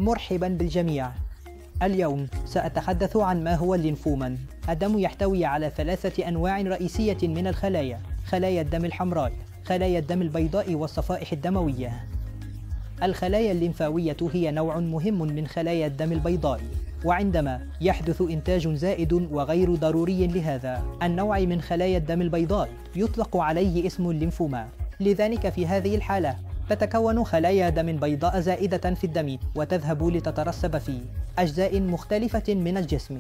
مرحبا بالجميع. اليوم سأتحدث عن ما هو الليمفوما. الدم يحتوي على 3 أنواع رئيسية من الخلايا: خلايا الدم الحمراء، خلايا الدم البيضاء، والصفائح الدموية. الخلايا الليمفاوية هي نوع مهم من خلايا الدم البيضاء، وعندما يحدث إنتاج زائد وغير ضروري لهذا النوع من خلايا الدم البيضاء يطلق عليه اسم الليمفوما. لذلك في هذه الحالة تتكون خلايا دم بيضاء زائدة في الدم وتذهب لتترسب في أجزاء مختلفة من الجسم.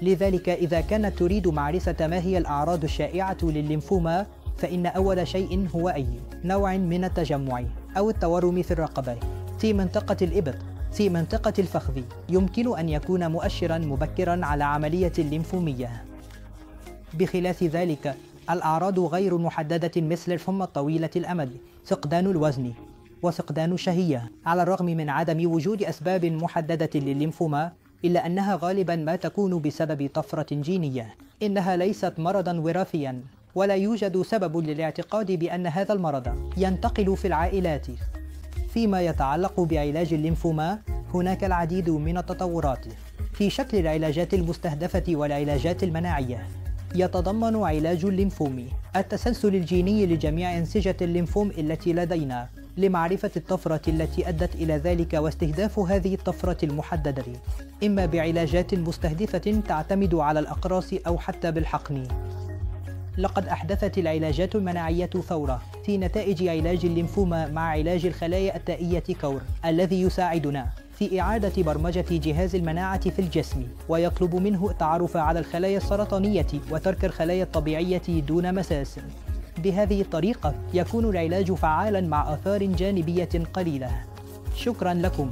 لذلك إذا كانت تريد معرفة ما هي الأعراض الشائعة للليمفوما، فإن أول شيء هو أي نوع من التجمع أو التورم في الرقبة، في منطقة الإبط، في منطقة الفخذ، يمكن أن يكون مؤشرا مبكرا على عملية ليمفومية. بخلاف ذلك الأعراض غير محددة مثل الحمى طويلة الأمد، فقدان الوزن، وفقدان الشهية. على الرغم من عدم وجود أسباب محددة للليمفوما، إلا أنها غالبا ما تكون بسبب طفرة جينية. إنها ليست مرضا وراثيا، ولا يوجد سبب للاعتقاد بأن هذا المرض ينتقل في العائلات. فيما يتعلق بعلاج الليمفوما، هناك العديد من التطورات في شكل العلاجات المستهدفة والعلاجات المناعية. يتضمن علاج الليمفوم التسلسل الجيني لجميع أنسجة الليمفوم التي لدينا لمعرفة الطفرة التي أدت إلى ذلك واستهداف هذه الطفرة المحددة، إما بعلاجات مستهدفة تعتمد على الأقراص أو حتى بالحقن. لقد أحدثت العلاجات المناعية ثورة في نتائج علاج الليمفوما مع علاج الخلايا التائية كور، الذي يساعدنا في إعادة برمجة جهاز المناعة في الجسم، ويطلب منه التعرف على الخلايا السرطانية وترك الخلايا الطبيعية دون مساس. بهذه الطريقة يكون العلاج فعالا مع آثار جانبية قليلة. شكرا لكم.